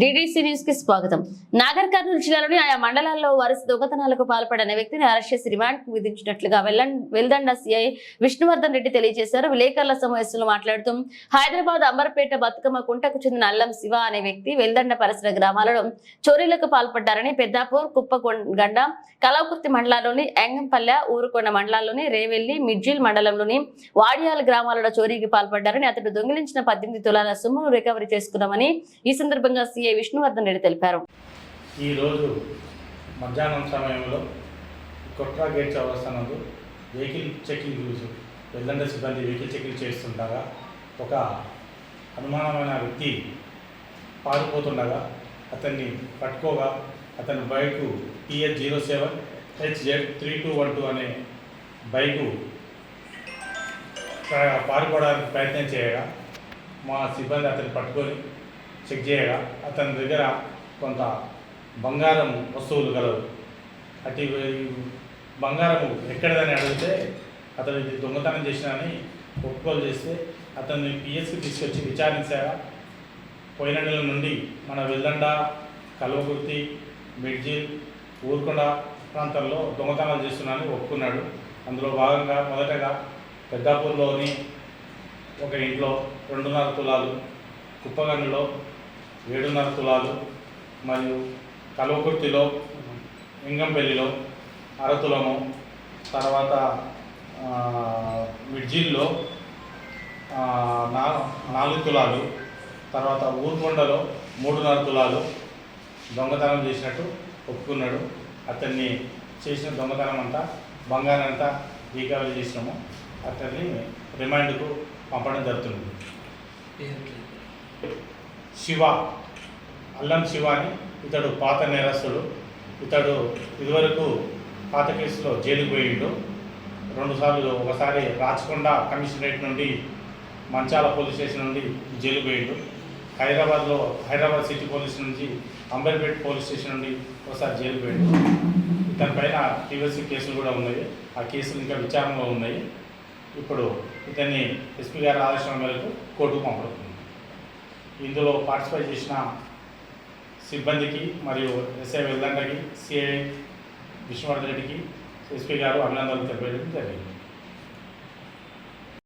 DDC news కి స్వాగతం. నాగర్ కర్నూలు జిల్లాలోని ఆయా మండలాల్లో వరుస దొంగతనాలకు పాల్పడిన వ్యక్తిని అరెస్ట్ చేసి రిమాండ్ కు విధించినట్లుగా వెల్దండ సిఐ విష్ణువర్ధన్ రెడ్డి తెలియజేశారు. విలేకరుల సమావేశంలో మాట్లాడుతూ హైదరాబాద్ అంబర్పేట బతుకమ్మ కుంటకు చెందిన అల్లం శివ అనే వ్యక్తి వెల్దండ పరిసర గ్రామాలలో చోరీలకు పాల్పడ్డారని, పెద్దాపూర్, కుప్పగొండ, కలవకుర్తి మండలాల్లోని యంగంపల్లె, ఊరుకొండ మండలాల్లోని రేవెల్లి, మిడ్జిల్ మండలంలోని వాడియాల గ్రామాలలో చోరీకి పాల్పడ్డారని, అతడు దొంగిలించిన 18 తులాల సొమ్మును రికవరీ చేసుకున్నామని ఈ సందర్భంగా సిఐ విష్ణువర్ధన్ రెడ్డి తెలిపారు. ఈ రోజు మధ్యాహ్నం సమయంలో కొట్రా గేట్ చౌరస్తానందు వెహికల్ చెకింగ్ వెల్దండ సిబ్బంది వెహికల్ చెకింగ్ చేస్తుండగా ఒక అనుమానమైన వ్యక్తి పారిపోతుండగా అతన్ని పట్టుకోగా అతని బైకు TH07HZ3212 అనే బైకు పారిపోవడానికి ప్రయత్నం చేయగా మా సిబ్బంది అతన్ని పట్టుకొని చెక్ చేయగా అతని దగ్గర కొంత బంగారం వస్తువులు గలవు. అటు బంగారము ఎక్కడదని అడిగితే అతను ఇది దొంగతనం చేసినని ఒప్పుకోలు చేస్తే అతన్ని పిఎస్కి తీసుకొచ్చి విచారించాగా పోయిన నెల నుండి మన వెల్దండ, కల్వకుర్తి, మిడ్జిల్, ఊరుకొండ ప్రాంతాల్లో దొంగతనాలు చేస్తున్నానని ఒప్పుకున్నాడు. అందులో భాగంగా మొదటగా పెద్దాపూర్లోని ఒక ఇంట్లో 2.5 తులాలు, కుప్పగండ్లో 7.5 తులాలు మరియు కల్వకుర్తిలో, లింగంపల్లిలో 1/2 తులము, తర్వాత మిడ్జిల్లో 4 తులాలు, తర్వాత ఊరుకొండలో 3.5 తులాలు దొంగతనం చేసినట్టు ఒప్పుకున్నాడు. అతన్ని చేసిన దొంగతనం అంతా బంగారం అంతా రీకవరీ చేసినాము. అతన్ని రిమాండ్కు పంపడం జరుగుతుంది. శివ, అల్లం శివ అని ఇతడు పాత నేరస్తుడు. ఇతడు ఇదివరకు పాత కేసులో జైలుకు పోయిండు 2 సార్లు. ఒకసారి రాచకొండ కమిషనరేట్ నుండి మంచాల పోలీస్ స్టేషన్ నుండి జైలుకు పోయిండు. హైదరాబాద్ సిటీ పోలీస్ నుంచి అంబర్పేట పోలీస్ స్టేషన్ నుండి ఒకసారి జైలుకు పోయిండు. ఇతని పైన ప్రీవియస్ కేసులు కూడా ఉన్నాయి. ఆ కేసులు ఇంకా విచారణలో ఉన్నాయి. ఇప్పుడు ఇతన్ని ఎస్పీ గారి ఆదేశం మేరకు కోర్టుకు పంపడుతుంది. ఇందులో పార్టిసిపేట్ చేసిన సిబ్బందికి మరియు ఎస్ఐ వెల్దండకి, సిఐ విష్ణువర్ధన్ రెడ్డికి ఎస్పీ గారు అభినందనలు తెలియజేయడం జరిగింది.